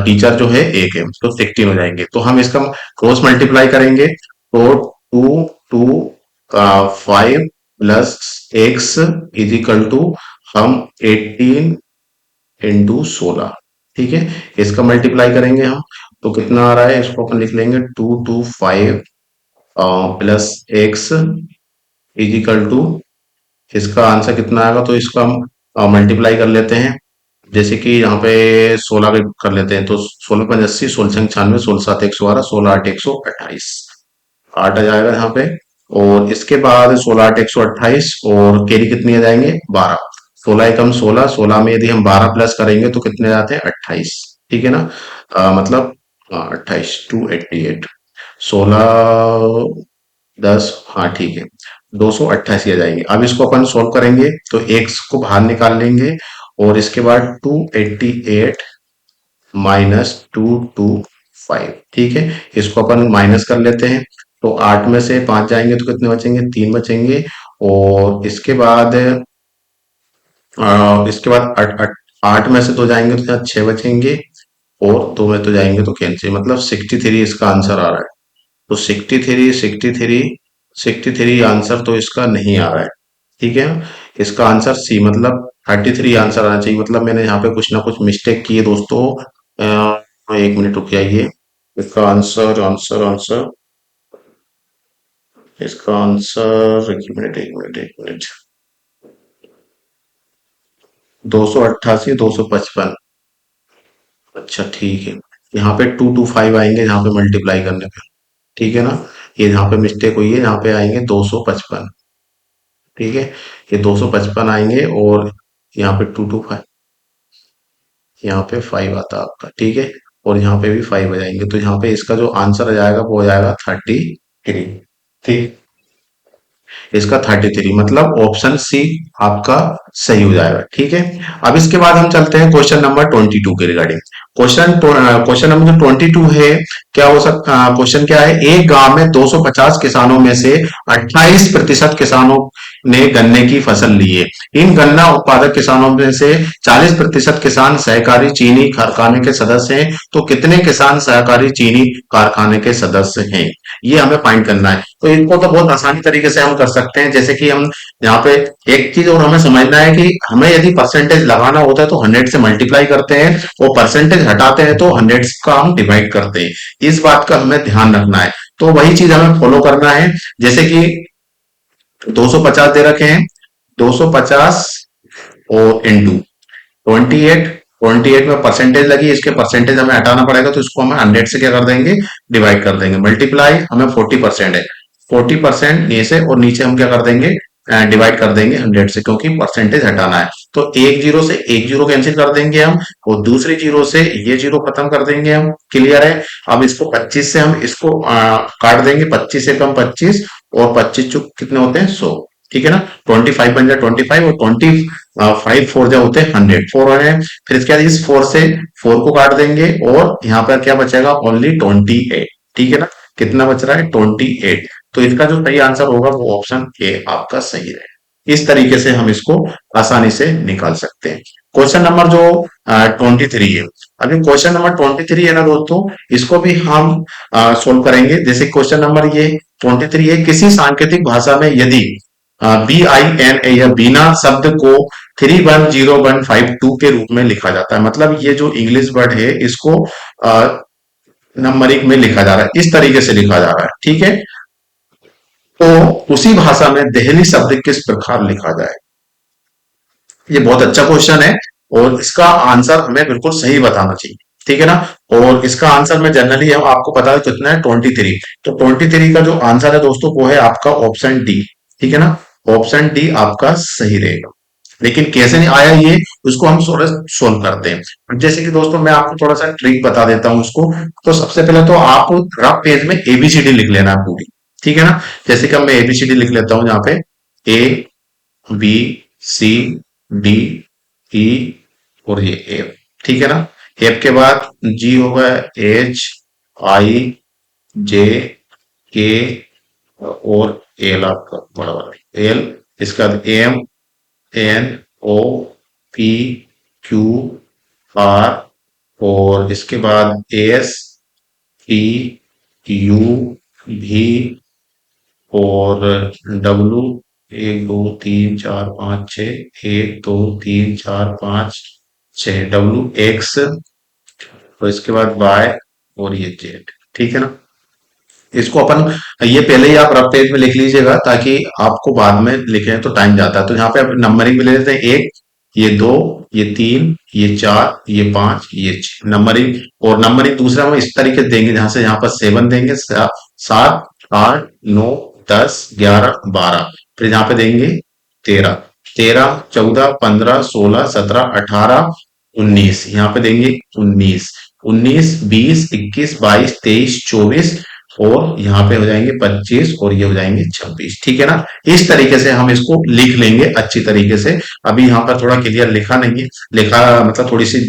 टीचर जो है एक है, तो 16 हो जाएंगे। तो हम इसका क्रॉस मल्टीप्लाई करेंगे, तो 2 2 5 plus X is equal to हम 18 इंटू 16, ठीक है। इसका मल्टीप्लाई करेंगे हम, तो कितना आ रहा है, इसको अपन लिख लेंगे 2 2 5 plus X is equal to, इसका आंसर कितना आएगा, तो इसका हम मल्टीप्लाई कर लेते हैं। जैसे कि यहाँ पे 16 के कर लेते हैं, तो 16 5 80, 16 6 96, 16 7 112, 16 8 128, 8 आ जाएगा यहाँ पे। और इसके बाद 16 8 128 और कैरी कितनी आ जाएंगे, 12। 16 एकम 16, 16 में यदि हम 12 प्लस करेंगे तो कितने आते हैं, 28, ठीक है ना। मतलब 28 2 88, 16 10, हाँ ठीक है, 288 आ जाएंगे। अब इसको अपन सोल्व करेंगे, तो एक्स को बाहर निकाल लेंगे, और इसके बाद 288 -225, ठीक है। इसको अपन माइनस कर लेते हैं, तो 8 में से 5 जाएंगे तो कितने बचेंगे, 3 बचेंगे। और इसके बाद 8 में से 2 जाएंगे तो यहाँ 6 बचेंगे, और 2 में तो जाएंगे तो कैंसिल, मतलब 63 इसका आंसर आ रहा है। तो 63 आंसर तो इसका नहीं आ रहा है, ठीक है। इसका आंसर सी, मतलब 33 आंसर आना चाहिए। मतलब मैंने यहाँ पे कुछ ना कुछ मिस्टेक की है दोस्तों। 1 मिनट रुक जाइए। इसका आंसर आंसर आंसर इसका आंसर, 1 मिनट 288 255, अच्छा ठीक है। यहाँ पे 2 2 5 आएंगे, यहाँ पे मल्टीप्लाई करने पे, ठीक है ना। ये यहाँ पे मिस्टेक हुई है, यहाँ पे आएंगे 255, ठीक है। ये 255 आएंगे, और यहाँ पे 2 2 5, यहाँ पे 5 आता है आपका, ठीक है। और यहाँ पे भी 5 आ जाएंगे, तो यहाँ पे इसका जो आंसर आ जाएगा वो हो जाएगा 33, ठीक। इसका 33, मतलब ऑप्शन सी आपका सही हो जाएगा, ठीक है। अब इसके बाद हम चलते हैं क्वेश्चन नंबर 22 के रिगार्डिंग। क्वेश्चन नंबर जो 22 है, क्या हो सकता, क्वेश्चन क्या है, एक गांव में 250 किसानों में से 28% किसानों ने गन्ने की फसल ली है। इन गन्ना उत्पादक किसानों में से 40% किसान सहकारी चीनी कारखाने के सदस्य हैं, तो कितने किसान सहकारी चीनी कारखाने के सदस्य हैं, ये हमें फाइंड करना है। तो इनको तो बहुत आसानी तरीके से हम कर सकते हैं। जैसे कि हम यहाँ पे एक चीज और हमें समझना है कि हमें यदि परसेंटेज लगाना होता है तो 100 से मल्टीप्लाई करते हैं, और परसेंटेज हटाते हैं तो 100 का हम डिवाइड करते हैं। इस बात का हमें ध्यान रखना है, तो वही चीज हमें फॉलो करना है। जैसे कि 250 दे रखे हैं, 250 और इंटू 28, 28 में परसेंटेज लगी, इसके परसेंटेज हमें हटाना पड़ेगा, तो इसको हम 100 से क्या कर देंगे, डिवाइड कर देंगे। मल्टीप्लाई, हमें 40% है, 40% ये से, और नीचे हम क्या कर देंगे, डिवाइड कर देंगे 100 से, क्योंकि परसेंटेज हटाना है। तो एक जीरो से एक जीरो कैंसिल कर देंगे हम, और दूसरी जीरो से ये जीरो खत्म कर देंगे हम, क्लियर है। अब इसको 25 से हम इसको काट देंगे, 25 से कम 25, और 25 चुक कितने होते हैं, 100, ठीक है ना। 25 बन जाए 25, और 25 4 जो होते हैं 100, 4 हो रहे हैं। फिर इसके बाद इस 4 से 4 को काट देंगे, और यहाँ पर क्या बचेगा, ओनली 28, ठीक है ना। कितना बच रहा है, 28। तो इसका जो सही आंसर होगा वो ऑप्शन ए आपका सही है। इस तरीके से हम इसको आसानी से निकाल सकते हैं। क्वेश्चन नंबर जो 23 है, अभी क्वेश्चन नंबर 23 है ना दोस्तों, इसको भी हम सोल्व करेंगे। जैसे क्वेश्चन नंबर ये 23 है, किसी सांकेतिक भाषा में यदि BIN या बीना शब्द को 310152 के रूप में लिखा जाता है, मतलब ये जो इंग्लिश वर्ड है इसको नंबरिंग में लिखा जा रहा है, इस तरीके से लिखा जा रहा है, ठीक है। तो उसी भाषा में देहली शब्द किस प्रकार लिखा जाए? ये बहुत अच्छा क्वेश्चन है, और इसका आंसर हमें बिल्कुल सही बताना चाहिए, ठीक है ना। और इसका आंसर में जनरली आपको पता है कितना है, 23। तो 23 का जो आंसर है दोस्तों वो है आपका ऑप्शन डी, ठीक है ना। ऑप्शन डी आपका सही रहेगा। लेकिन कैसे नहीं आया ये, उसको हम थोड़ा सोल्व करते हैं। जैसे कि दोस्तों मैं आपको थोड़ा सा ट्रिक बता देता हूँ उसको। तो सबसे पहले तो आप रफ पेज में एबीसीडी लिख लेना है पूरी, ठीक है ना। जैसे कि मैं एबीसीडी लिख लेता हूँ यहाँ पे, ए बी सी डी ई और ये एफ, ठीक है ना। एफ के बाद जी होगा, एच आई जे के और एल, आपका बड़ा वाला एल। इसका बाद M N O P Q R, और इसके बाद एस टी यू भी और डब्लू। एक दो तीन चार पाँच छ, एक दो तीन चार पाँच छ, डब्लू एक्स, और इसके बाद वाई और ये जेड, ठीक है ना। इसको अपन ये पहले ही आप रफ पेज में लिख लीजिएगा, ताकि आपको बाद में लिखे तो टाइम जाता है। तो यहाँ पे आप नंबरिंग भी ले लेते हैं, एक, ये दो, ये तीन, ये चार, ये पांच, ये छह नंबरिंग। और नंबरिंग दूसरा हम इस तरीके से देंगे, जहां से यहाँ पर 7 देंगे, 7 8 9 10 11 12, फिर यहाँ पे देंगे 13, 13 14 15 16 17 18 19, यहाँ पे देंगे 19, 19 20 21 22 23 24, और यहाँ पे हो जाएंगे 25, और ये हो जाएंगे 26, ठीक है ना। इस तरीके से हम इसको लिख लेंगे अच्छी तरीके से। अभी यहाँ पर थोड़ा क्लियर लिखा नहीं है, लिखा मतलब थोड़ी सी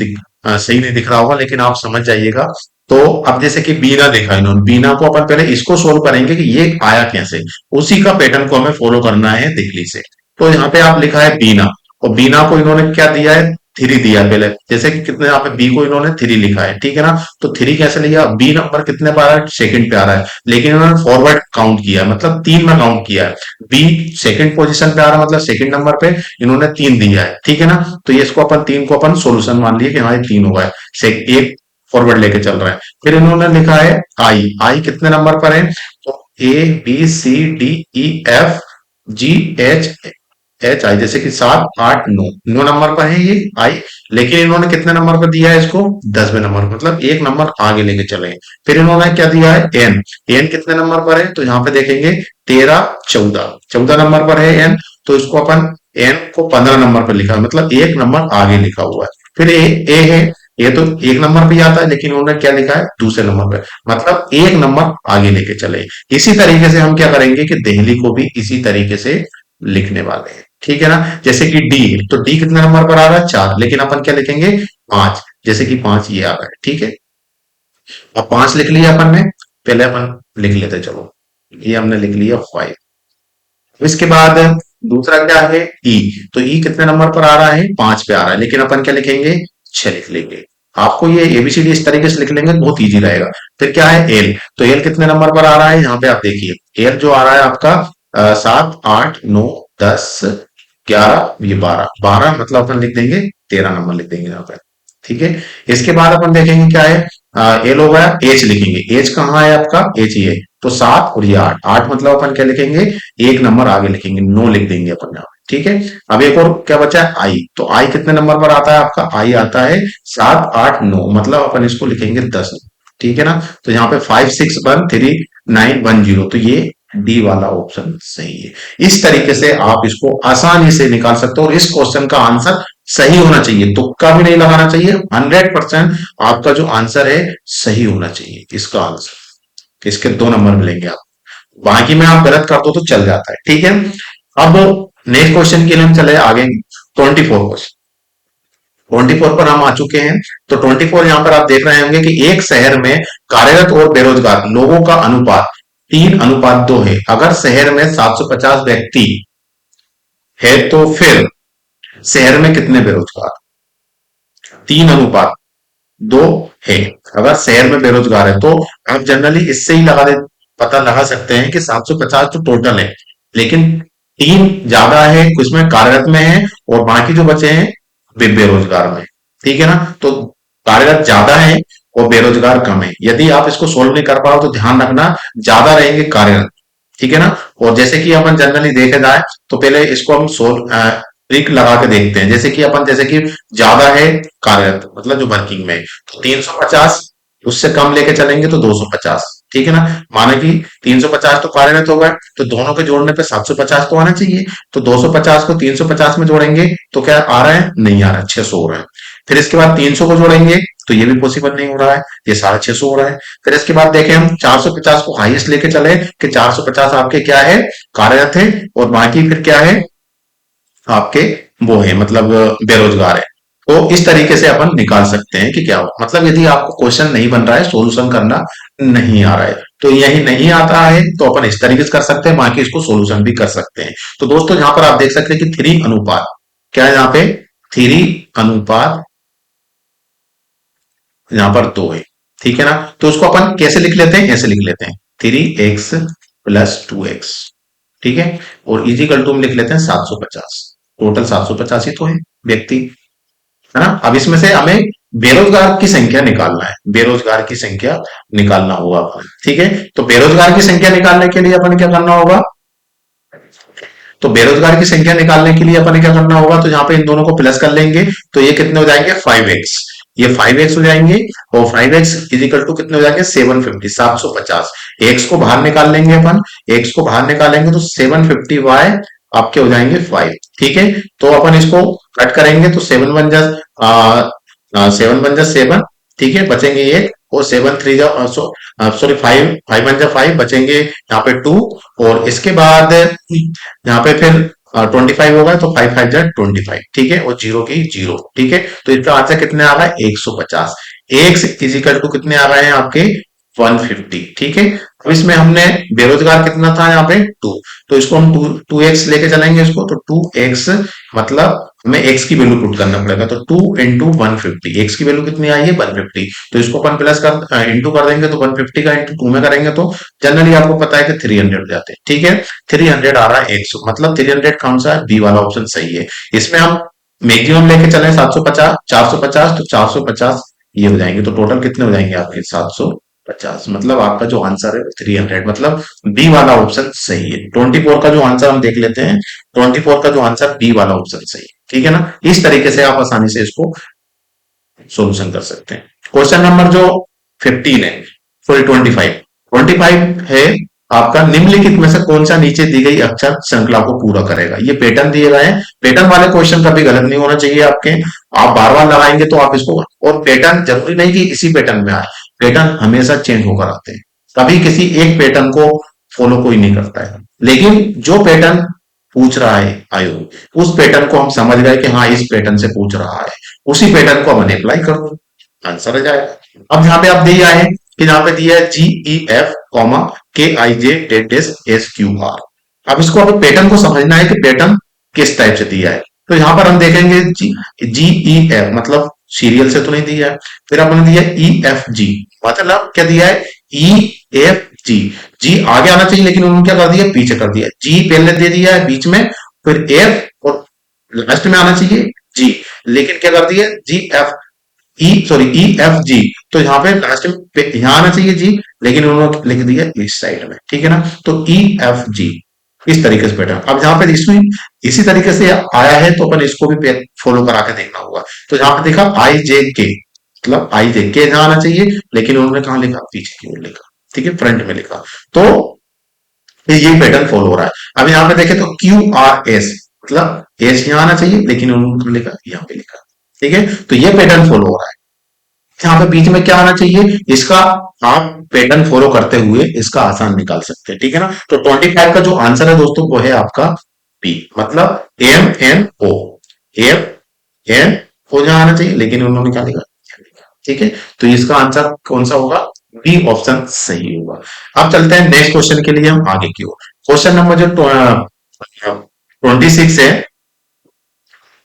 सही नहीं दिख रहा होगा, लेकिन आप समझ जाइएगा। तो अब जैसे कि बीना देखा इन्होंने, बीना को अपन पहले इसको सोल्व करेंगे कि ये आया कैसे, उसी का पैटर्न को हमें फॉलो करना है दिल्ली से। तो यहाँ पे आप लिखा है बीना, और बीना को इन्होंने क्या दिया है, 3 दिया है पहले। जैसे कि कितने, यहाँ पे बी को इन्होंने 3 लिखा है, ठीक है ना। तो 3 कैसे लिया, बी नंबर कितने पे आ रहा है, सेकंड पे आ रहा है, लेकिन इन्होंने फॉरवर्ड काउंट किया है, मतलब 3 में काउंट किया है। बी सेकंड पोजीशन पे आ रहा है, मतलब सेकंड नंबर पे इन्होंने 3 दिया है, ठीक है ना। तो ये इसको अपन 3 को अपन सोल्यूशन मान लिए कि हाँ ये 3 हुआ है, एक फॉरवर्ड लेके चल रहा है। फिर इन्होंने लिखा है आई, आई कितने नंबर पर है, तो A B C D E F G H H I, जैसे कि 7 8 9, 9 नंबर पर है ये आई। लेकिन इन्होंने कितने नंबर पर दिया है इसको, 10वें नंबर, मतलब एक नंबर आगे लेके चले हैं। फिर इन्होंने क्या दिया है, एन, एन कितने नंबर पर है, तो यहाँ पे देखेंगे 13 14, 14 नंबर पर है एन। तो इसको अपन एन को 15 नंबर पर लिखा है, मतलब एक नंबर आगे लिखा हुआ है। फिर ए है, ये तो एक नंबर पे आता है, लेकिन उन्होंने क्या लिखा है, दूसरे नंबर पे, मतलब एक नंबर आगे लेके चले। इसी तरीके से हम क्या करेंगे कि दिल्ली को भी इसी तरीके से लिखने वाले हैं, ठीक है ना। जैसे कि डी, तो डी कितने नंबर पर आ रहा है, 4, लेकिन अपन क्या लिखेंगे, 5, जैसे कि 5 ये आ रहा है, ठीक है। अब 5 लिख लिया अपन ने, पहले अपन लिख लेते, चलो ये हमने लिख लिया 5। इसके बाद दूसरा क्या है, ई, तो ई कितने नंबर पर आ रहा है, 5 पे आ रहा है, लेकिन अपन क्या लिखेंगे, 6 लिख लेंगे। आपको ये एबीसीडी इस तरीके से लिख लेंगे तो बहुत इजी रहेगा। फिर क्या है, एल, तो एल कितने नंबर पर आ रहा है, यहाँ पे आप देखिए एल जो आ रहा है आपका 7 8 9 10 11, ये 12, 12 मतलब अपन लिख देंगे 13 नंबर लिख देंगे यहाँ पे, ठीक है। इसके बाद अपन देखेंगे क्या है, एल हो गया, एच लिखेंगे, एच कहाँ है आपका, एच ये, तो 7 और ये 8, 8 मतलब अपन क्या लिखेंगे, एक नंबर आगे लिखेंगे, 9 लिख देंगे अपन यहाँ पे, ठीक है। अब एक और क्या बचा है, आई, तो आई कितने नंबर पर आता है आपका, आई आता है 7 8 9, मतलब अपन इसको लिखेंगे 10, ठीक है ना। तो यहाँ पे 5 6 1 3 9 1 0, तो ये डी वाला ऑप्शन सही है। इस तरीके से आप इसको आसानी से निकाल सकते हो, और इस क्वेश्चन का आंसर सही होना चाहिए, तुक्का भी नहीं लगाना चाहिए, 100% आपका जो आंसर है सही होना चाहिए इसका आंसर। इसके 2 नंबर मिलेंगे आप, बाकी में आप गलत कर दो तो चल जाता है, ठीक है। अब नेक्स्ट क्वेश्चन के लिए हम चले आगे, 24 क्वेश्चन, 24 पर हम आ चुके हैं। तो 24 यहां पर आप देख रहे होंगे कि एक शहर में कार्यरत और बेरोजगार लोगों का अनुपात 3:2 है। अगर शहर में 750 व्यक्ति है तो फिर शहर में कितने बेरोजगार, 3:2 है। अगर शहर में बेरोजगार है तो आप जनरली इससे ही पता लगा सकते हैं कि 750 तो टोटल है, लेकिन 3 ज्यादा है, कुछ में कार्यरत में है, और बाकी जो बचे हैं वे बेरोजगार में, ठीक है ना। तो कार्यरत ज्यादा है, और बेरोजगार कम है। यदि आप इसको सोल्व नहीं कर पाओ तो ध्यान रखना ज्यादा रहेंगे कार्यरत, ठीक है ना। और जैसे कि अपन जनरली देखे जाए तो पहले इसको हम सोल्व ट्रिक लगा के देखते हैं। जैसे कि अपन जैसे कि ज्यादा है कार्यरत मतलब जो वर्किंग में है, तो 350, उससे कम लेके चलेंगे तो 250, ठीक है ना। माना कि 350 तो कार्यरत होगा, तो दोनों के जोड़ने पे 750 तो आना चाहिए। तो 250 को 350 में जोड़ेंगे तो क्या आ रहा है, नहीं आ रहा है, 600 हो रहा है। फिर इसके बाद 300 को जोड़ेंगे तो ये भी पॉसिबल नहीं हो रहा है, ये 650 हो रहा है। फिर इसके बाद देखें हम 450 को हाईएस्ट लेके चले कि 450 आपके क्या है, कार्यरत है, और बाकी फिर क्या है आपके, वो है मतलब बेरोजगार है। तो इस तरीके से अपन निकाल सकते हैं कि क्या हो, मतलब यदि आपको क्वेश्चन नहीं बन रहा है, सॉल्यूशन करना नहीं आ रहा है, तो यही नहीं आता है तो अपन इस तरीके से कर सकते हैं, बाकी इसको सॉल्यूशन भी कर सकते हैं। तो दोस्तों यहां पर आप देख सकते हैं कि 3 अनुपात, क्या है यहाँ पे, 3 अनुपात, यहाँ पर 2 है, ठीक है ना। तो उसको अपन कैसे लिख लेते हैं, ऐसे लिख लेते हैं 3x + 2x, ठीक है। और इजिकल टू में लिख लेते हैं 750, टोटल 750 ही तो है व्यक्ति, है ना। अब इसमें से हमें बेरोजगार की संख्या निकालना है, बेरोजगार की संख्या निकालना होगा अपन, ठीक है। तो बेरोजगार की संख्या निकालने के लिए अपन क्या करना होगा, तो बेरोजगार की संख्या निकालने के लिए अपन क्या करना होगा, तो यहाँ पे इन दोनों को प्लस कर लेंगे तो ये कितने हो जाएंगे, 5x, ये 5x हो जाएंगे। और 5x इजिकल टू कितने हो जाएंगे, 750, 750। एक्स को बाहर निकाल लेंगे अपन, एक्स को बाहर निकालेंगे तो 750y आपके हो जाएंगे 5, ठीक है। तो अपन इसको कट करेंगे तो 7 ठीक है, बचेंगे एक, और 7 3 जा, सॉरी 5, 5 1 जा 5 बचेंगे यहाँ पे 2। और इसके बाद यहाँ पे फिर 25 होगा तो 5 5 जा 25, ठीक है, और जीरो की जीरो, ठीक है। तो इसका आंसर कितने आ रहा है, 150। एक्स इजिकल टू कितने आ रहे हैं आपके, 150, ठीक है। अब इसमें हमने बेरोजगार कितना था यहाँ पे 2, तो इसको हम 2x लेके चलेंगे इसको, तो 2x मतलब हमें x की वैल्यू पुट करना पड़ेगा, तो 2 × 150, x की वैल्यू कितनी आई है 150, तो इसको अपन प्लस कर इंटू कर देंगे तो 150 का इंटू 2 में करेंगे तो जनरली आपको पता है कि 300 जाते हैं, ठीक है। 300 आ रहा है 100, मतलब 300 कौन सा है, बी वाला ऑप्शन सही है। इसमें हम मैक्सिमम लेके चले 750, 450, तो 450 ये हो जाएंगे, तो टोटल कितने हो जाएंगे आपके 750, मतलब आपका जो आंसर है 300, मतलब बी वाला ऑप्शन सही है। 24 का जो आंसर हम देख लेते हैं, 24 का जो आंसर बी वाला ऑप्शन सही है, ठीक है ना। इस तरीके से आप आसानी से इसको सॉल्यूशन कर सकते हैं। क्वेश्चन नंबर जो 15 है, सॉरी 25, 25 है आपका, निम्नलिखित में से कौन सा नीचे दी गई अक्षर श्रृंखला को पूरा करेगा। ये पैटर्न दिए गए हैं, पैटर्न वाले क्वेश्चन कभी गलत नहीं होना चाहिए आपके, आप बार बार लगाएंगे तो आप इसको, और पैटर्न जरूरी नहीं कि इसी पैटर्न में आए, पैटर्न हमेशा चेंज होकर आते हैं, कभी किसी एक पैटर्न को फॉलो कोई नहीं करता है। लेकिन जो पैटर्न पूछ रहा है आयोग, उस पैटर्न को हम समझ गए कि हाँ इस पैटर्न से पूछ रहा है, उसी पैटर्न को हमने अप्लाई कर दो, आंसर आ जाएगा। अब यहाँ पे आप दिया है कि यहाँ पे दिया है GEF कॉमा KIJ डेस SQR। अब इसको हमें पैटर्न को समझना है कि पैटर्न किस टाइप से दिया है। तो यहाँ पर हम देखेंगे GEF मतलब सीरियल से तो नहीं दिया है, फिर आपने दिया EFG, मतलब क्या दिया है EFG, जी आगे आना चाहिए लेकिन उन्होंने क्या कर दिया, पीछे कर दिया, जी पहले दे दिया है बीच में, फिर F और लास्ट में आना चाहिए जी, लेकिन क्या कर दिया GF EFG, तो यहाँ पे लास्ट में यहाँ आना चाहिए जी, लेकिन उन्होंने लिख दिया इस साइड में, ठीक है ना। तो EFG इस तरीके से पैटर्न, अब यहाँ पे इसमें इसी तरीके से आया है तो अपन इसको भी फॉलो करा के देखना होगा। तो यहाँ पे देखा IJK, मतलब IJK यहाँ आना चाहिए, लेकिन उन्होंने कहा लिखा, पीछे की ओर लिखा, ठीक है, फ्रंट में लिखा, तो ये पैटर्न फॉलो हो रहा है। अब यहाँ पे देखें तो QRS, मतलब एस यहाँ आना चाहिए लेकिन उन्होंने लिखा यहाँ पे लिखा, ठीक है, तो ये पैटर्न फॉलो हो रहा है। यहाँ पे बीच में क्या आना चाहिए, इसका आप पैटर्न फॉलो करते हुए इसका आसान निकाल सकते हैं, ठीक है ना। तो 25 का जो आंसर है दोस्तों वो है आपका बी, मतलब MNO, MNO जहां आना चाहिए लेकिन उन्होंने क्या लिखा, ठीक है। तो इसका आंसर कौन सा होगा, बी ऑप्शन सही होगा। अब चलते हैं नेक्स्ट क्वेश्चन के लिए हम आगे की ओर। क्वेश्चन नंबर जो 26 है,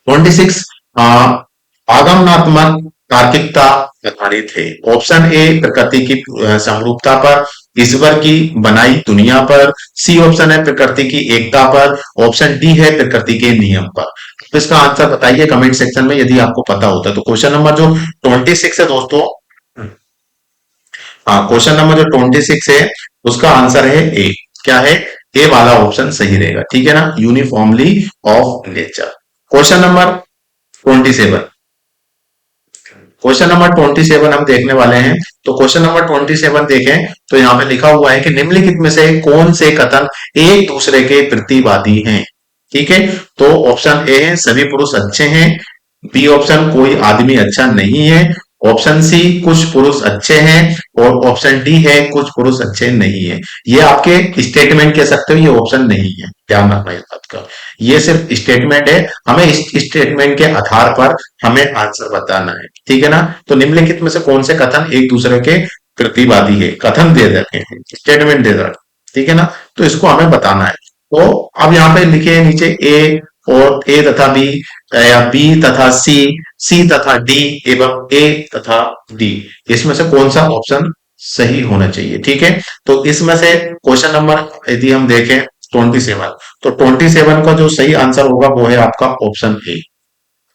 26 आगमनात्मक तार्किकता आधारित है। ऑप्शन ए प्रकृति की समरूपता पर, ईश्वर की बनाई दुनिया पर, सी ऑप्शन है प्रकृति की एकता पर, ऑप्शन डी है प्रकृति के नियम पर। तो इसका आंसर बताइए कमेंट सेक्शन में यदि आपको पता होता है। तो क्वेश्चन नंबर जो 26 है दोस्तों, हाँ, क्वेश्चन नंबर जो 26 है उसका आंसर है ए। क्या है? ए वाला ऑप्शन सही रहेगा, ठीक है ना, uniformly of nature. Question number 27, question number 27 हम देखने वाले हैं। तो क्वेश्चन नंबर 27 देखें तो यहाँ पे लिखा हुआ है कि निम्नलिखित में से कौन से कथन एक दूसरे के प्रतिवादी हैं। ठीक है, तो ऑप्शन ए है सभी पुरुष अच्छे हैं, बी ऑप्शन कोई आदमी अच्छा नहीं है, ऑप्शन सी कुछ पुरुष अच्छे हैं, और ऑप्शन डी है कुछ पुरुष अच्छे नहीं है। ये आपके स्टेटमेंट कह सकते हो, ये ऑप्शन नहीं है, ध्यान रखना इस बात का। ये सिर्फ स्टेटमेंट है, हमें इस स्टेटमेंट के आधार पर हमें आंसर बताना है, ठीक है ना। तो निम्नलिखित में से कौन से कथन एक दूसरे के प्रतिवादी है, कथन दे रखे हैं, स्टेटमेंट दे रखे, ठीक है ना, तो इसको हमें बताना है। तो अब यहाँ पे लिखे हैं नीचे ए, और ए तथा बी, या बी तथा सी, सी तथा डी, एवं ए तथा डी, इसमें से कौन सा ऑप्शन सही होना चाहिए, ठीक है। तो इसमें से क्वेश्चन नंबर यदि हम देखें 27, तो 27 का जो सही आंसर होगा वो है आपका ऑप्शन ए,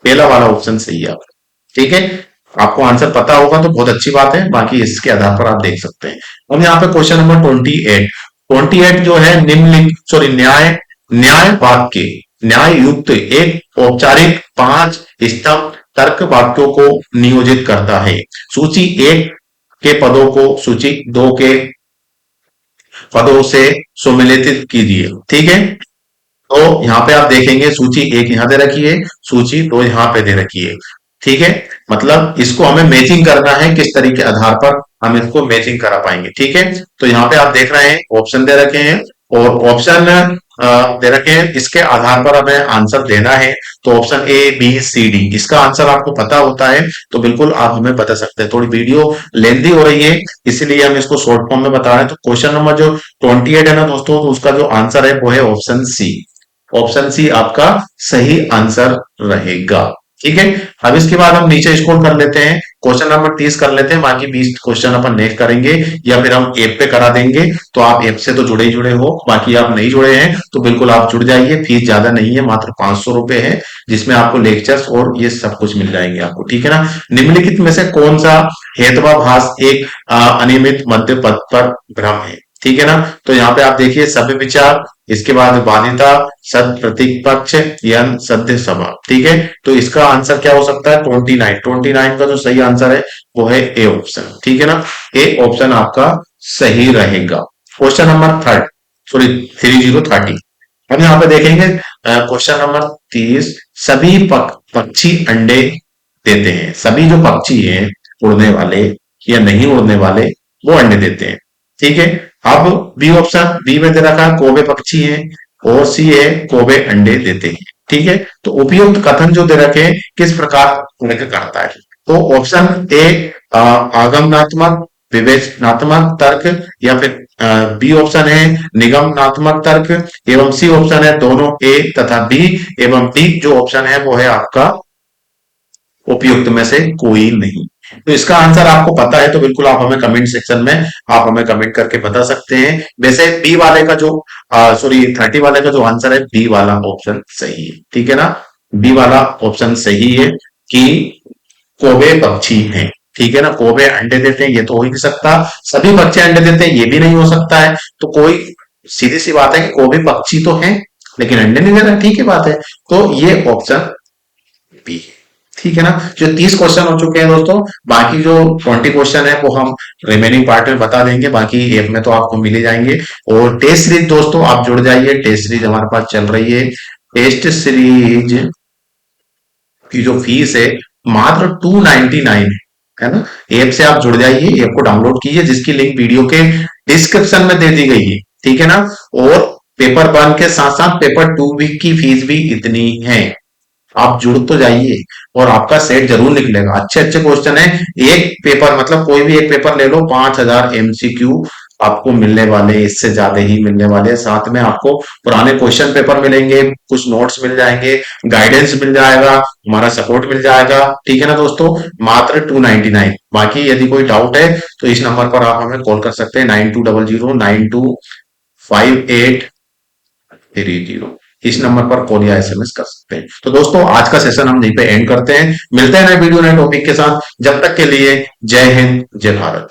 पहला वाला ऑप्शन सही है आपका, ठीक है। आपको आंसर पता होगा तो बहुत अच्छी बात है, बाकी इसके आधार पर आप देख सकते हैं। अब यहाँ पे क्वेश्चन नंबर 28 जो है निम्नलिखित, सॉरी, न्याय न्याय वाक्य, न्याय युक्त एक औपचारिक 5 स्तंभ तर्क वाक्यों को नियोजित करता है। सूची 1 के पदों को सूची 2 के पदों से सुमेलित कीजिए, ठीक है। तो यहाँ पे आप देखेंगे सूची 1 यहाँ दे रखी है, सूची 2 यहाँ पे दे रखी है, ठीक है। मतलब इसको हमें मैचिंग करना है, किस तरीके के आधार पर हम इसको मैचिंग करा पाएंगे, ठीक है। तो यहाँ पे आप देख रहे हैं ऑप्शन दे रखे हैं, और ऑप्शन दे रखे हैं, इसके आधार पर हमें आंसर देना है। तो option A B C D, इसका आंसर आपको पता होता है तो बिल्कुल आप हमें बता सकते हैं। थोड़ी वीडियो लेंथी हो रही है इसीलिए हम इसको शॉर्ट फॉर्म में बता रहे हैं। तो क्वेश्चन नंबर जो 28 है ना दोस्तों, तो उसका जो आंसर है वो है ऑप्शन सी, ऑप्शन सी आपका सही आंसर रहेगा, ठीक है। अब इसके बाद हम नीचे स्क्रॉल कर लेते हैं, क्वेश्चन नंबर 30 कर लेते हैं, बाकी 20 क्वेश्चन अपन नेक्स्ट करेंगे, या फिर हम ऐप पे करा देंगे। तो आप ऐप से तो जुड़े ही जुड़े हो, बाकी आप नहीं जुड़े हैं तो बिल्कुल आप जुड़ जाइए, फीस ज्यादा नहीं है, मात्र 500 रुपए है, जिसमें आपको लेक्चर्स और ये सब कुछ मिल जाएंगे आपको, ठीक है ना। निम्नलिखित में से कौन सा हेतवाभास एक अनियमित मध्य पद पर भ्रम है, ठीक है ना। तो यहाँ पे आप देखिए सभ्य विचार, इसके बाद बाध्यता, सद प्रतीक पक्ष, या सद्य सभा, ठीक है। तो इसका आंसर क्या हो सकता है 29 का जो सही आंसर है वो है ए ऑप्शन, ठीक है ना, ए ऑप्शन आपका सही रहेगा। क्वेश्चन नंबर 30, हम यहाँ पे देखेंगे क्वेश्चन नंबर 30, सभी पक्षी अंडे देते हैं, सभी जो पक्षी हैं उड़ने वाले या नहीं उड़ने वाले वो अंडे देते हैं, ठीक है। अब बी ऑप्शन, बी में दे रखा है कौवे पक्षी हैं, और सी है कौवे अंडे देते हैं, ठीक है। तो उपयुक्त कथन जो दे रखे हैं किस प्रकार उल्लेख करता है, तो ऑप्शन ए आगमनात्मक विवेचनात्मक तर्क, या फिर बी ऑप्शन है निगमनात्मक तर्क, एवं सी ऑप्शन है दोनों ए तथा बी, एवं डी जो ऑप्शन है वो है आपका उपयुक्त में से कोई नहीं। तो इसका आंसर आपको पता है तो बिल्कुल आप हमें कमेंट सेक्शन में आप हमें कमेंट करके बता सकते हैं। वैसे बी वाले का जो, सॉरी, 30 वाले का जो आंसर है बी वाला ऑप्शन सही है, ठीक है ना, बी वाला ऑप्शन सही है कि कौवे पक्षी हैं, ठीक है ना। कौवे अंडे देते हैं ये तो हो ही नहीं सकता, सभी पक्षी अंडे देते हैं ये भी नहीं हो सकता है, तो कोई सीधी सी बात है कि कौवे पक्षी तो हैं लेकिन अंडे नहीं दे रहे, ठीक है बात है। तो ये ऑप्शन बी है, ठीक है ना। जो 30 क्वेश्चन हो चुके हैं दोस्तों, बाकी जो 20 क्वेश्चन है वो हम रिमेनिंग पार्ट में बता देंगे, बाकी ऐप में तो आपको मिल ही जाएंगे। और टेस्ट सीरीज दोस्तों आप जुड़ जाइए, टेस्ट सीरीज हमारे पास चल रही है, टेस्ट सीरीज की जो फीस है मात्र 299 है ना। ऐप से आप जुड़ जाइए, ऐप को डाउनलोड कीजिए जिसकी लिंक वीडियो के डिस्क्रिप्शन में दे दी गई है, ठीक है ना। और पेपर 1 के साथ साथ पेपर 2 वीक की फीस भी इतनी है, आप जुड़ तो जाइए और आपका सेट जरूर निकलेगा। अच्छे अच्छे क्वेश्चन है, एक पेपर मतलब कोई भी एक पेपर ले लो, 5000 एमसीक्यू आपको मिलने वाले, इससे ज्यादा ही मिलने वाले। साथ में आपको पुराने क्वेश्चन पेपर मिलेंगे, कुछ नोट्स मिल जाएंगे, गाइडेंस मिल जाएगा, हमारा सपोर्ट मिल जाएगा, ठीक है ना दोस्तों। मात्र 299। बाकी यदि कोई डाउट है तो इस नंबर पर आप हमें कॉल कर सकते हैं, 9200925830, इस नंबर पर कॉल या एसएमएस कर सकते हैं। तो दोस्तों आज का सेशन हम यहीं पे एंड करते हैं, मिलते हैं नए वीडियो नए टॉपिक के साथ, जब तक के लिए जय हिंद जय भारत।